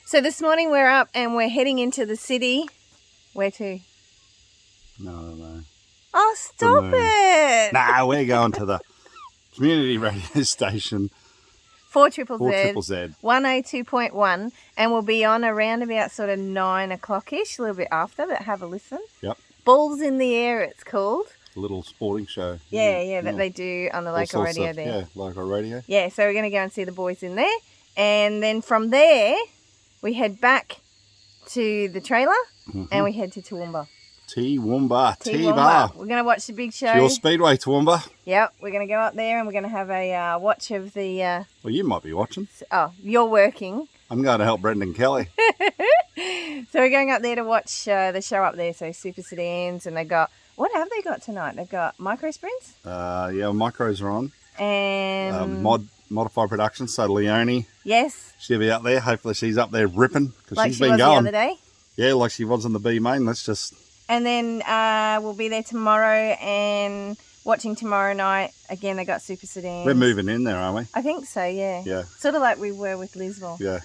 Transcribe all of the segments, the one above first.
So this morning we're up and we're heading into the city. Where to? No. Oh, stop it! Nah, we're going to the community radio station. 4ZZZ, 102.1, and we'll be on around about sort of 9 o'clock-ish, a little bit after, but have a listen. Yep. Balls in the Air, it's called. A little sporting show. Yeah, that they do on the local radio there. Yeah, local radio. Yeah, so we're going to go and see the boys in there. And then from there, we head back to the trailer and we head to Toowoomba. Toowoomba. We're going to watch the big show. It's your speedway, Toowoomba. Yep, we're going to go up there and we're going to have a watch of the... Well, you might be watching. Oh, you're working. I'm going to help Brendan Kelly. So we're going up there to watch the show up there. So Super Sedans, and they got... What have they got tonight? They've got micro sprints? Yeah, micros are on. And... Modified Productions, so Leonie. Yes. She'll be up there. Hopefully she's up there ripping. Because Like she's she been was going. the other day? Yeah, like she was on the B main. Let's just... And then we'll be there tomorrow and watching tomorrow night. Again, they got Super Sedans. We're moving in there, aren't we? I think so, yeah. Yeah. Sort of like we were with Lismore. Yeah.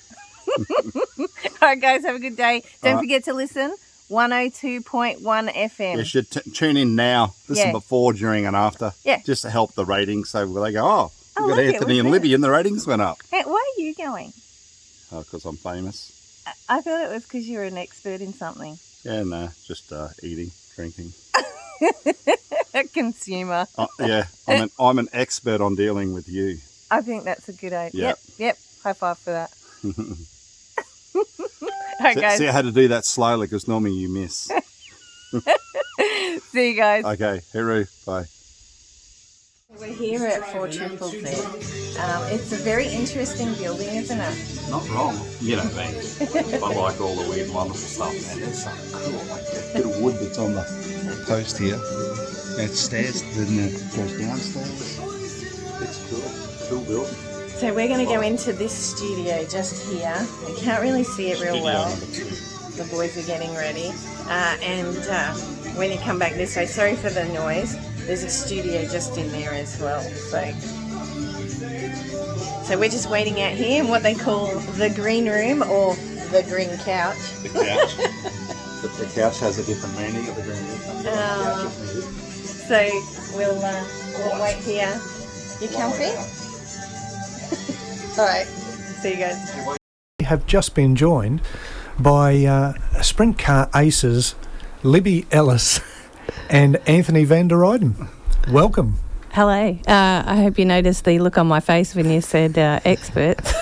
All right, guys, have a good day. Don't right. forget to listen. 102.1 FM. You should tune in now. Listen before, during and after. Yeah. Just to help the ratings. So they go, we've got look, Anthony and Libby and the ratings went up. Hey, why are you going? Oh, because I'm famous. I thought it was because you're an expert in something. Yeah, no, just eating, drinking. A consumer. Yeah, I'm an expert on dealing with you. I think that's a good idea. Yep. High five for that. All right, guys. See, I had to do that slowly because normally you miss. See you guys. Okay, Heru, bye. We're here at 4ZZZ. It's a very interesting building, isn't it? Not wrong. You know me. I like all the weird, wonderful stuff, man. There's something cool, like that bit of wood that's on the post here. It's stairs, then it goes downstairs. It's cool. Cool building. So we're going to go into this studio just here. You can't really see it real well. The boys are getting ready. And when you come back this way, sorry for the noise, there's a studio just in there as well. So we're just waiting out here in what they call the green room or the green couch. The couch. The couch has a different meaning of the green room. So we'll wait here. You comfy? All right. See you guys. We have just been joined by sprint car aces Libby Ellis and Anthony van der Eyden. Welcome. Hello. I hope you noticed the look on my face when you said experts.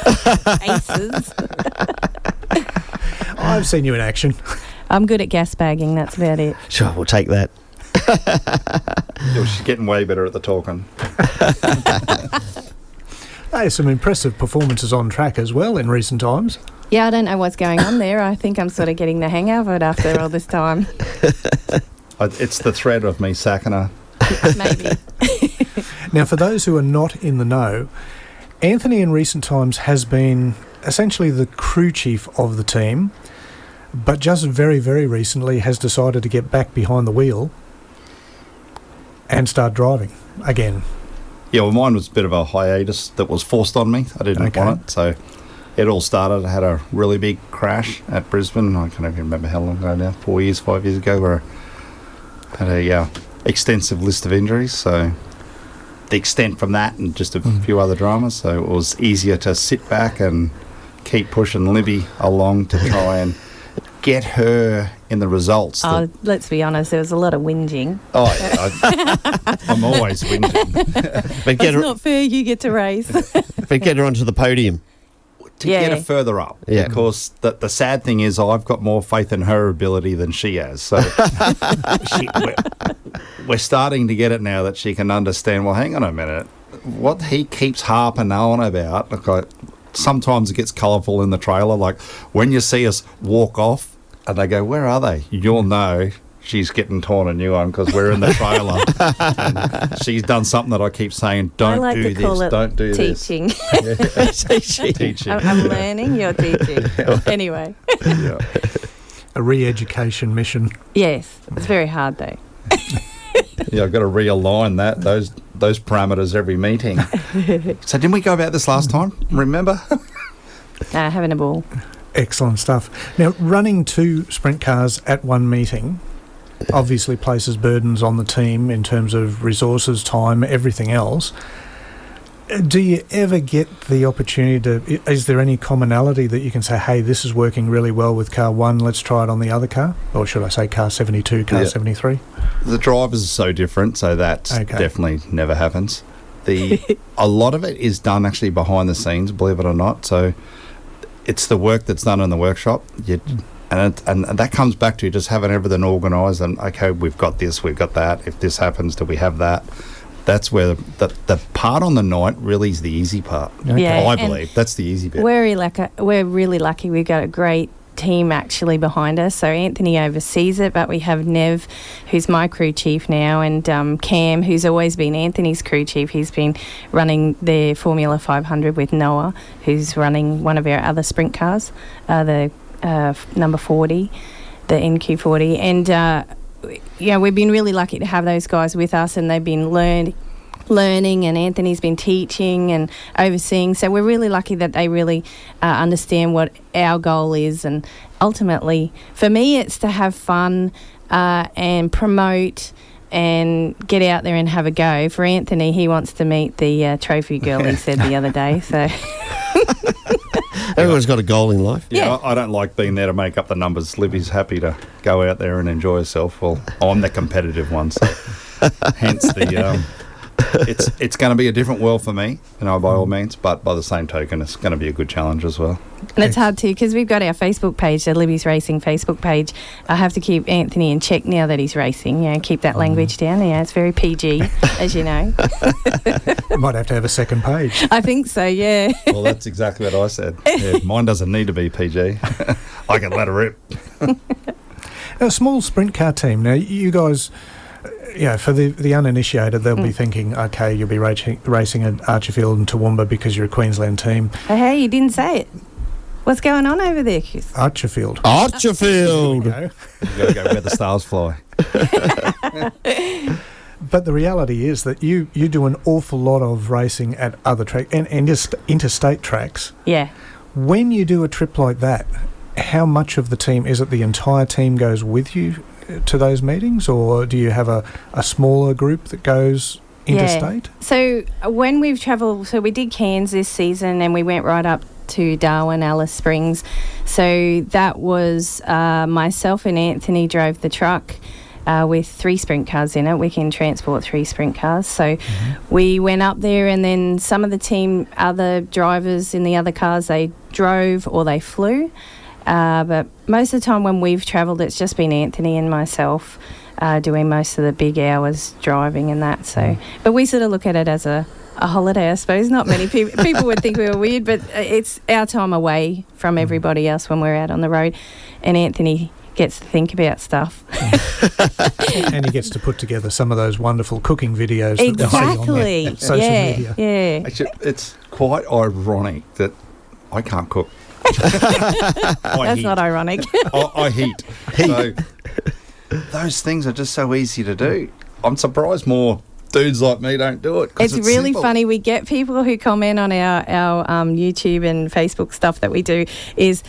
Aces. I've seen you in action. I'm good at gas bagging, that's about it. Sure, we'll take that. She's getting way better at the talking. Hey, some impressive performances on track as well in recent times. Yeah, I don't know what's going on there. I think I'm sort of getting the hang of it after all this time. It's the threat of me sacking her. Maybe. Now, for those who are not in the know, Anthony in recent times has been essentially the crew chief of the team, but just very, very recently has decided to get back behind the wheel and start driving again. Yeah, well, mine was a bit of a hiatus that was forced on me. I didn't want it. So it all started. I had a really big crash at Brisbane. I can't even remember how long ago now, 5 years ago, where I had a extensive list of injuries. So the extent from that and just a few other dramas. So it was easier to sit back and keep pushing Libby along to try and get her in the results. Let's be honest, there was a lot of whinging. Oh, yeah, I'm always whinging. But It's not fair, you get to race. but get her onto the podium. To get her further up. Yeah. Because the sad thing is I've got more faith in her ability than she has. So we're starting to get it now that she can understand, well, hang on a minute. What he keeps harping on about, sometimes it gets colourful in the trailer, like when you see us walk off and they go, where are they? You'll know she's getting torn a new one because we're in the trailer. And she's done something that I keep saying, don't do this. Teaching. Teaching. I'm learning, you're teaching. Anyway. Yeah. A re-education mission. Yes, it's very hard though. Yeah, I've got to realign those parameters every meeting. So didn't we go about this last time? Remember? Having a ball. Excellent stuff. Now, running 2 sprint cars at one meeting obviously places burdens on the team in terms of resources, time, everything else. Do you ever get the opportunity to... Is there any commonality that you can say, hey, this is working really well with car 1, let's try it on the other car? Or should I say car 72, car 73? The drivers are so different, so that definitely never happens. A lot of it is done actually behind the scenes, believe it or not. So it's the work that's done in the workshop. And that comes back to just having everything organised and, okay, we've got this, we've got that. If this happens, do we have that? That's where the part on the night really is the easy part. Okay. Yeah, I believe that's the easy bit. We're really lucky. We've got a great team actually behind us. So Anthony oversees it, but we have Nev, who's my crew chief now, and Cam, who's always been Anthony's crew chief. He's been running the Formula 500 with Noah, who's running one of our other sprint cars, the number 40, the NQ40. And we've been really lucky to have those guys with us, and they've been learning, and Anthony's been teaching and overseeing. So we're really lucky that they really understand what our goal is. And ultimately, for me, it's to have fun and promote and get out there and have a go. For Anthony, he wants to meet the trophy girl, he said the other day. So Everyone's got a goal in life. Yeah, I don't like being there to make up the numbers. Libby's happy to go out there and enjoy herself. Well, I'm the competitive one, so hence the... It's going to be a different world for me, by all means, but by the same token, it's going to be a good challenge as well. And it's hard too, because we've got our Facebook page, the Libby's Racing Facebook page. I have to keep Anthony in check now that he's racing, keep that language down. Yeah, it's very PG, as you know. Might have to have a second page. I think so, yeah. Well, that's exactly what I said. Yeah, mine doesn't need to be PG. I can let her rip. A small sprint car team. Now, you guys... for the uninitiated, they'll be thinking, okay, you'll be racing at Archerfield and Toowoomba because you're a Queensland team. Hey, you didn't say it. What's going on over there, Chris? Archerfield. Archerfield! You've got to go where the stars fly. But the reality is that you do an awful lot of racing at other tracks and just interstate tracks. Yeah. When you do a trip like that, how much of the team, is it the entire team goes with you to those meetings, or do you have a smaller group that goes interstate? Yeah. So when we've travelled, so we did Cairns this season and we went right up to Darwin, Alice Springs. So that was myself and Anthony drove the truck with 3 sprint cars in it. We can transport 3 sprint cars. So we went up there, and then some of the team, other drivers in the other cars, they drove or they flew. But most of the time when we've travelled, it's just been Anthony and myself doing most of the big hours driving and that. So, but we sort of look at it as a holiday, I suppose. Not many people would think we were weird, but it's our time away from everybody else when we're out on the road. And Anthony gets to think about stuff. And he gets to put together some of those wonderful cooking videos exactly. that social media. Yeah. Actually, it's quite ironic that I can't cook. That's not ironic. I heat. So those things are just so easy to do. I'm surprised more dudes like me don't do it. It's really simple. funny. We get people who comment on our YouTube and Facebook stuff that we do is,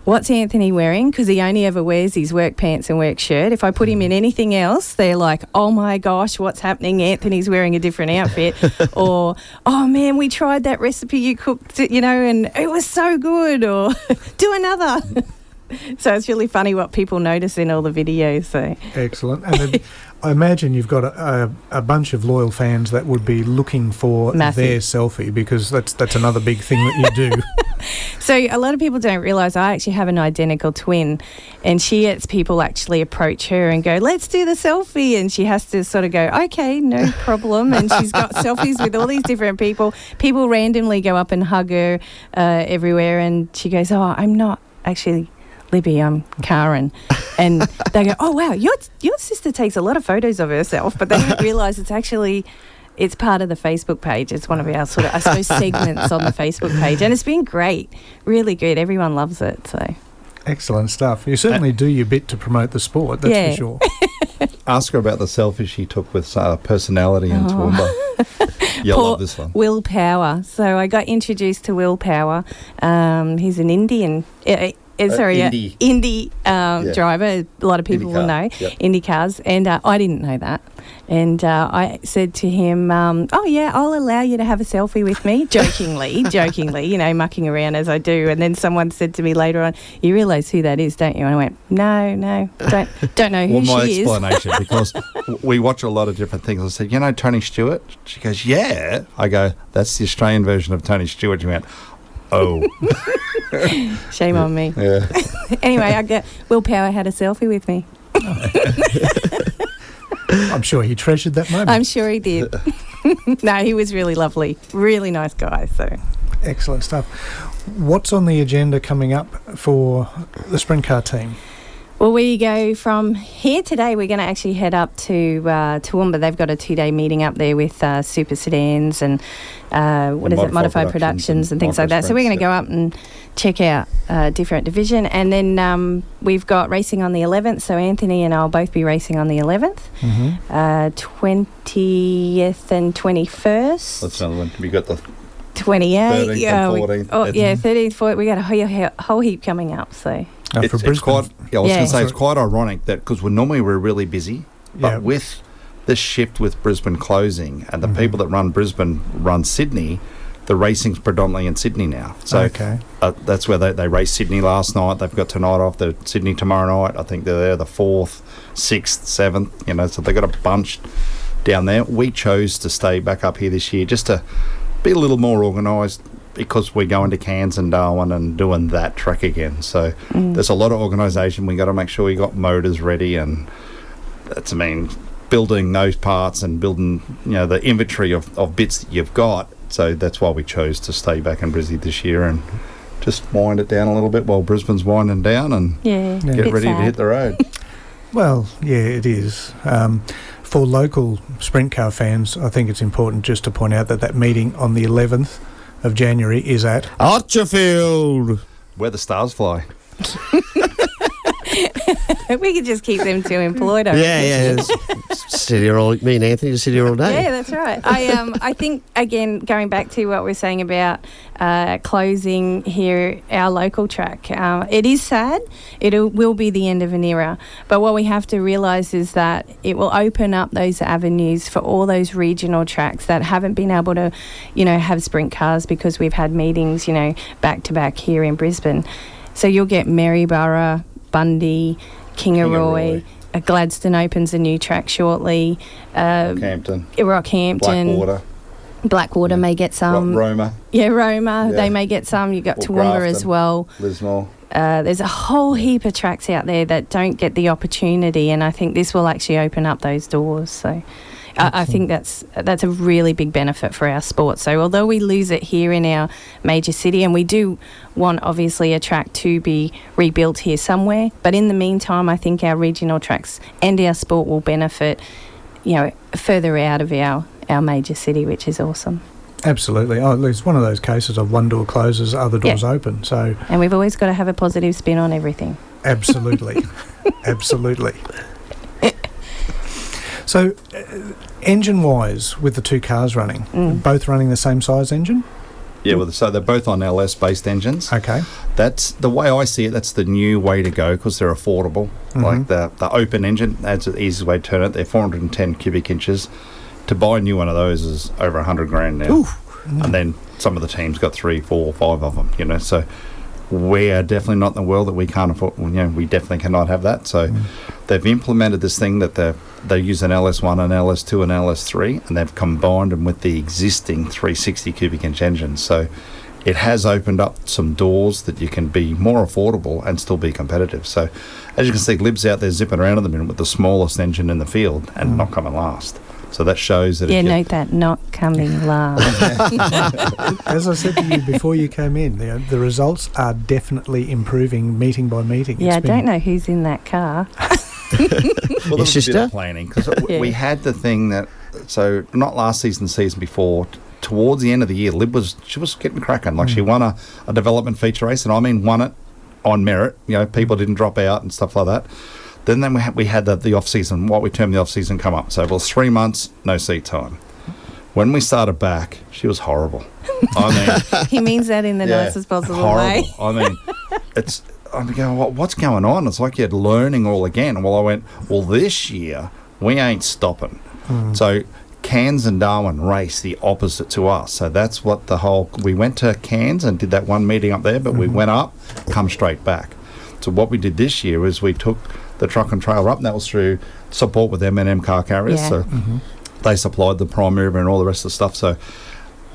what's Anthony wearing? Because he only ever wears his work pants and work shirt. If I put him in anything else, they're like, oh my gosh, what's happening? Anthony's wearing a different outfit. Or, oh man, we tried that recipe you cooked, and it was so good. Or, do another. So it's really funny what people notice in all the videos. So excellent. And then I imagine you've got a bunch of loyal fans that would be looking for their selfie, because that's another big thing that you do. So a lot of people don't realise I actually have an identical twin, and she gets people actually approach her and go, let's do the selfie, and she has to sort of go, okay, no problem. And she's got selfies with all these different people. People randomly go up and hug her everywhere, and she goes, oh, I'm not actually Libby, I'm Karen. And they go, oh wow, your sister takes a lot of photos of herself, but they don't realise it's part of the Facebook page. It's one of our sort of, I suppose, segments on the Facebook page, and it's been great, really good. Everyone loves it. So excellent stuff. You certainly do your bit to promote the sport, that's for sure. Ask her about the selfie she took with personality in Toowoomba. You'll love this one. Will Power. So I got introduced to Will Power. He's an Indian. Indy. driver. A lot of people will know Yep. Indy cars, and I didn't know that. And I said to him, "Oh yeah, I'll allow you to have a selfie with me," jokingly, mucking around as I do. And then someone said to me later on, "You realise who that is, don't you?" And I went, "No, don't know who Well, my she is." explanation, because we watch a lot of different things. I said, Tony Stewart? She goes, yeah. I go, that's the Australian version of Tony Stewart. She went, oh. Shame on me. Yeah. Anyway, Will Power had a selfie with me. I'm sure he treasured that moment. I'm sure he did. No, he was really lovely. Really nice guy. So Excellent stuff. What's on the agenda coming up for the sprint car team? Well, we go from here today. We're going to actually head up to Toowoomba. They've got a 2-day meeting up there with super sedans and modified productions and things like that. So we're going to go up and check out a different division. And then we've got racing on the 11th. So Anthony and I'll both be racing on the 11th, 20th and 21st. That's another one. We got the 28th. 13th and 14th. 13th, 14th. We got a whole heap coming up. So. For it's Brisbane. quite. I was going to say Yeah. it's quite ironic that because we're really busy, but Yeah. with this shift with Brisbane closing and the people that run Brisbane run Sydney, the racing's predominantly in Sydney now. So Okay. that's where they raced Sydney last night. They've got tonight off. They're Sydney tomorrow night. I think they're there the 4th, 6th, 7th. So they've got a bunch down there. We chose to stay back up here this year just to be a little more organised, because we're going to Cairns and Darwin and doing that track again. So there's a lot of organisation. We got to make sure we got motors ready, and that's, building those parts and building, the inventory of bits that you've got. So that's why we chose to stay back in Brizzy this year and just wind it down a little bit while Brisbane's winding down and Yeah, Yeah. get bit ready to sad. hit the road. Well, yeah, it is. For local sprint car fans, I think it's important just to point out that meeting on the 11th of January is at... Archerfield. Where the stars fly. We could just keep them two employed. Yeah. Sit here all. Me and Anthony just sit here all day. Yeah, that's right. I think, again, going back to what we're saying about closing here, our local track, it is sad. It will be the end of an era. But what we have to realise is that it will open up those avenues for all those regional tracks that haven't been able to, have sprint cars because we've had meetings, back to back here in Brisbane. So you'll get Maryborough, Bundy, Kingaroy. Gladstone opens a new track shortly. Campton. Rockhampton. Blackwater may get some. Roma. Yeah, Roma. Yeah. They may get some. You got Or Toowoomba as Grafton. well. Lismore. There's a whole heap of tracks out there that don't get the opportunity, and I think this will actually open up those doors. So I think that's a really big benefit for our sport. So although we lose it here in our major city, and we do want obviously a track to be rebuilt here somewhere, but in the meantime I think our regional tracks and our sport will benefit, further out of our major city, which is awesome. Absolutely. It's one of those cases of one door closes, other doors open. So And we've always got to have a positive spin on everything. absolutely. Absolutely. So engine-wise, with the two cars running, both running the same size engine? Yeah, so they're both on LS-based engines. Okay. That's the way I see it. That's the new way to go because they're affordable. Like the open engine, that's the easiest way to turn it. They're 410 cubic inches. To buy a new one of those is over $100,000 now. And then some of the teams got 3, 4, 5 of them. So we are definitely not in the world that we can't afford. We definitely cannot have that. So they've implemented this thing that they use an LS1, an LS2, and LS3, and they've combined them with the existing 360 cubic inch engines. So it has opened up some doors that you can be more affordable and still be competitive. So as you can see, Lib's out there zipping around at the minute with the smallest engine in the field and not coming last. So that shows that. Yeah, note that, not coming last. As I said to you before you came in, the results are definitely improving meeting by meeting. Yeah, I don't know who's in that car. Well, there was a bit sister? of planning because Yeah. we had the thing that, so not last season, season before, towards the end of the year, Lib was getting cracking. Like she won a development feature race, and I mean won it on merit. People didn't drop out and stuff like that. Then we had the off season, what we term the off season, come up. So it was 3 months, no seat time. When we started back, she was horrible. I mean, He means that in the yeah, nicest possible horrible. way. I mean, I'm going, what's going on? It's like you're learning all again. Well, I went, well, this year we ain't stopping. So Cairns and Darwin race the opposite to us. So that's what we went to Cairns and did that one meeting up there, but we went up, come straight back. So what we did this year is we took the truck and trailer up, and that was through support with M&M car carriers. Yeah. So they supplied the prime mover and all the rest of the stuff. So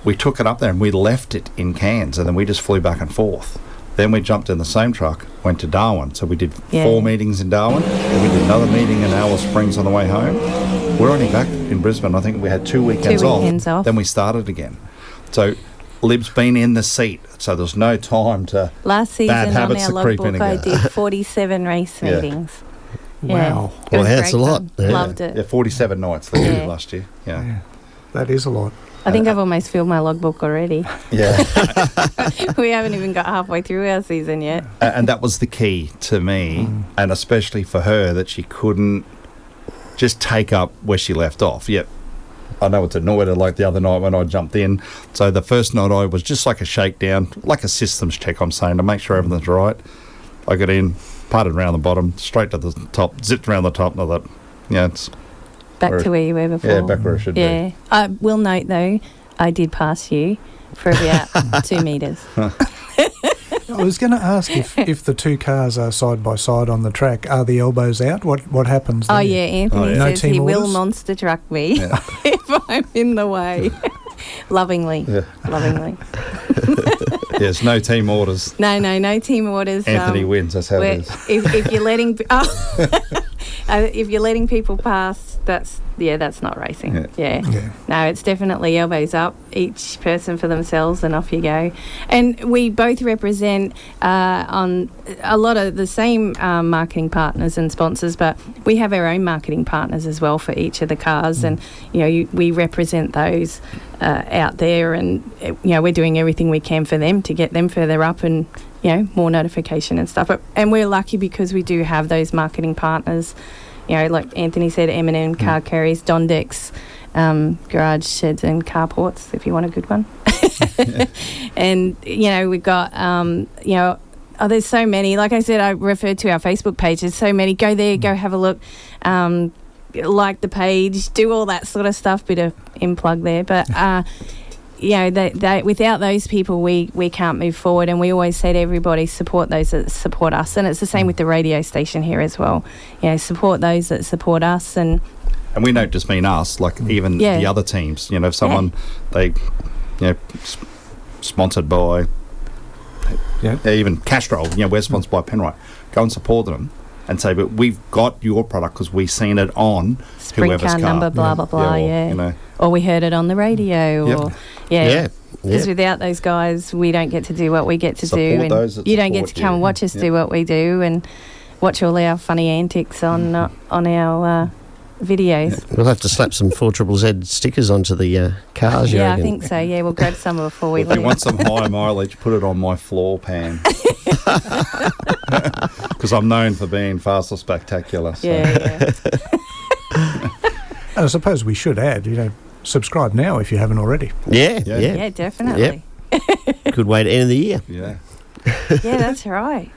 we took it up there and we left it in Cairns, and then we just flew back and forth. Then we jumped in the same truck, went to Darwin. So we did 4 meetings in Darwin, and we did another meeting in Alice Springs on the way home. We're only back in Brisbane. I think we had 2 weekends, off. Then we started again. So Lib's been in the seat, so there's no time to Last season bad on habits our to creep in logbook, I again. did 47 race Yeah. meetings. Wow. It was Well, that's great a lot. fun. Yeah. Loved it. Yeah, 47 nights they Yeah. did last year. Yeah. That is a lot. I think I've almost filled my logbook already. Yeah. We haven't even got halfway through our season yet. And that was the key to me, and especially for her, that she couldn't just take up where she left off. Yep. I know it's annoyed her, like the other night when I jumped in. So the first night I was just like a shakedown, like a systems check, I'm saying, to make sure everything's right. I got in, parted around the bottom, straight to the top, zipped around the top, and I thought, yeah, it's... Back to where you were before. Yeah, back where it should be. Yeah. I will note, though, I did pass you for about 2 metres. I was going to ask if the two cars are side by side on the track, are the elbows out? What happens there? Oh, yeah, Anthony No says team he will orders? monster truck me if I'm in the way. Lovingly. Yeah. Lovingly. Yes, no team orders. No team orders. Anthony wins, that's how it is. If you're letting... if you're letting people pass, that's not racing. Yeah. No, it's definitely elbows up, each person for themselves, and off you go. And we both represent on a lot of the same marketing partners and sponsors, but we have our own marketing partners as well for each of the cars, and we represent those out there, and we're doing everything we can for them to get them further up and more notification and stuff. And we're lucky because we do have those marketing partners. Like Anthony said, M&M car carriers, Dondex, garage sheds and carports, if you want a good one. And we've got there's so many. Like I said, I referred to our Facebook page. There's so many. Go there, go have a look. Like the page, do all that sort of stuff. Bit of in-plug there, but they without those people, we can't move forward. And we always say to everybody, support those that support us. And it's the same with the radio station here as well. Support those that support us. And we don't just mean us, like even the other teams. If someone sponsored by even Castrol, we're sponsored by Penrite. Go and support them and say, but we've got your product because we've seen it on sprint whoever's car number, blah blah blah. Or we heard it on the radio. Or because without those guys, we don't get to do what we get to Support do, and those that you don't get support to come and watch us do what we do and watch all our funny antics on our videos. We'll have to slap some 4ZZZ stickers onto the cars. Yeah, I think so. Yeah, we'll grab some before we If you leave. want some high mileage, put it on my floor pan. Because I'm known for being fast or spectacular. So. Yeah. And I suppose we should add, subscribe now if you haven't already. Yeah, Definitely. Good way to end the year. Yeah. Yeah, that's right.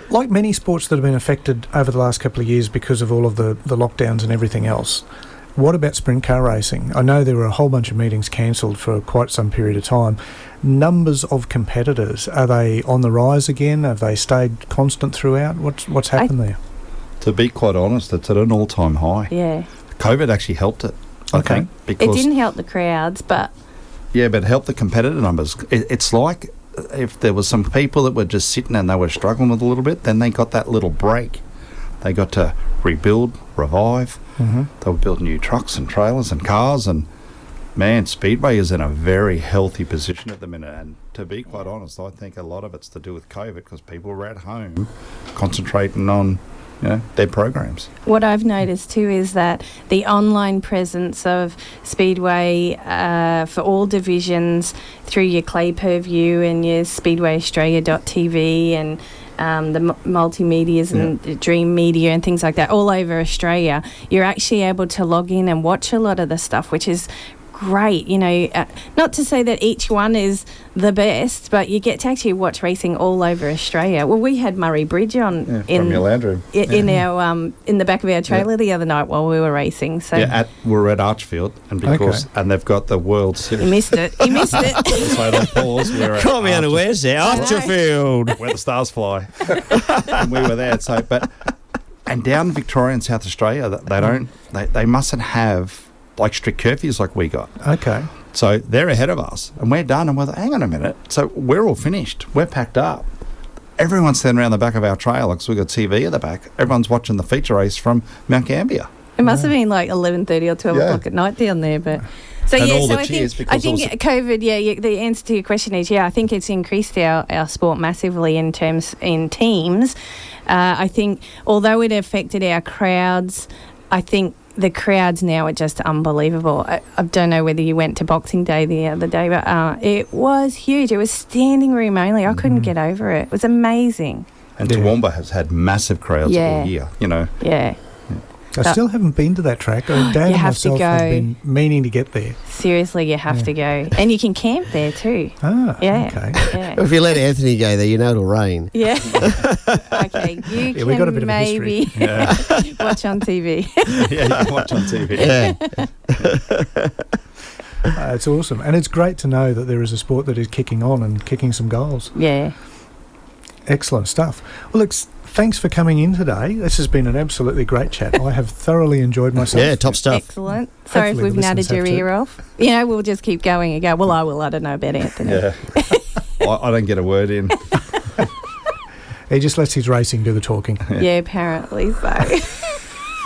Like many sports that have been affected over the last couple of years because of all of the lockdowns and everything else, what about sprint car racing? I know there were a whole bunch of meetings cancelled for quite some period of time. Numbers of competitors, are they on the rise again? Have they stayed constant throughout? What's happened there? To be quite honest, it's at an all-time high. Yeah. COVID actually helped it, I think. It Because didn't help the crowds, but... Yeah, but it helped the competitor numbers. It's like if there was some people that were just sitting and they were struggling with a little bit, then they got that little break. They got to rebuild, revive. Mm-hmm. They were building new trucks and trailers and cars, and man, Speedway is in a very healthy position at the minute. And to be quite honest, I think a lot of it's to do with COVID because people were at home concentrating on their programs. What I've noticed too is that the online presence of Speedway for all divisions through your Clay Purview and your SpeedwayAustralia.tv and the multimedias and Dream Media and things like that all over Australia, you're actually able to log in and watch a lot of the stuff, which is great. Not to say that each one is the best, but you get to actually watch racing all over Australia. Well, we had Murray Bridge on from your land room. in our in the back of our trailer the other night while we were racing. So we're at Archfield, and they've got the World Series. you missed it. You missed it. So they pause. We're at Call me unawares there. Archerfield. where the stars fly, and we were there. And down in Victoria and South Australia, they mustn't have like strict curfews like we got. Okay. So they're ahead of us, and we're done. And we're like, hang on a minute. So we're all finished. We're packed up. Everyone's standing around the back of our trailer because we've got TV at the back. Everyone's watching the feature race from Mount Gambier. It must have been like 11:30 or 12 o'clock at night down there, but. So And yeah, all so the I cheers think because also- COVID. The answer to your question is I think it's increased our sport massively in teams. I think although it affected our crowds, I think the crowds now are just unbelievable. I don't know whether you went to Boxing Day the other day, but it was huge. It was standing room only. I couldn't get over it. It was amazing. And Toowoomba has had massive crowds all year. Yeah. I still haven't been to that track. Dad You and have to myself have go. been meaning to get there. Seriously, you have to go. And you can camp there too. Ah, Yeah. okay. Yeah. If you let Anthony go there, it'll rain. Yeah. Okay. You we got a bit can of a history. maybe watch on TV. Yeah, you can watch on TV. Yeah. It's awesome. And it's great to know that there is a sport that is kicking on and kicking some goals. Yeah. Excellent stuff. Well, look, thanks for coming in today. This has been an absolutely great chat. I have thoroughly enjoyed myself. Yeah, top stuff. Excellent. Sorry if Hopefully we've the natted listeners your have ear off. We'll just keep going and go, well, I will. I don't know about Anthony. Yeah. I don't get a word in. He just lets his racing do the talking. Yeah, apparently so.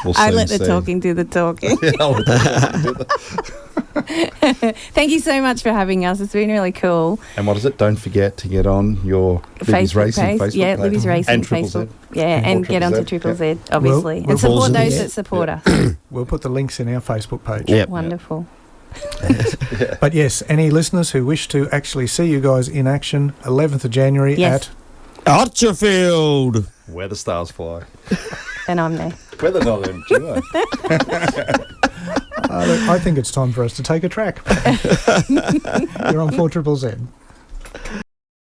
We'll I soon let the see. talking do the talking. Yeah, I'll let the talking do the- Thank you so much for having us. It's been really cool. And what is it? Don't forget to get on your Libby's Racing page. Facebook Yeah, page. Libby's Racing And Triple Facebook. Z. Yeah, and get onto Triple Z, obviously. Well, and we'll support balls in those the that air. support us. We'll put the links in our Facebook page. Yep. Wonderful. But yes, any listeners who wish to actually see you guys in action, 11th of January Yes. at... Archerfield. Where the stars fly. And I'm there. Where the not in duo. Look, I think it's time for us to take a track. You're on 4ZZZ.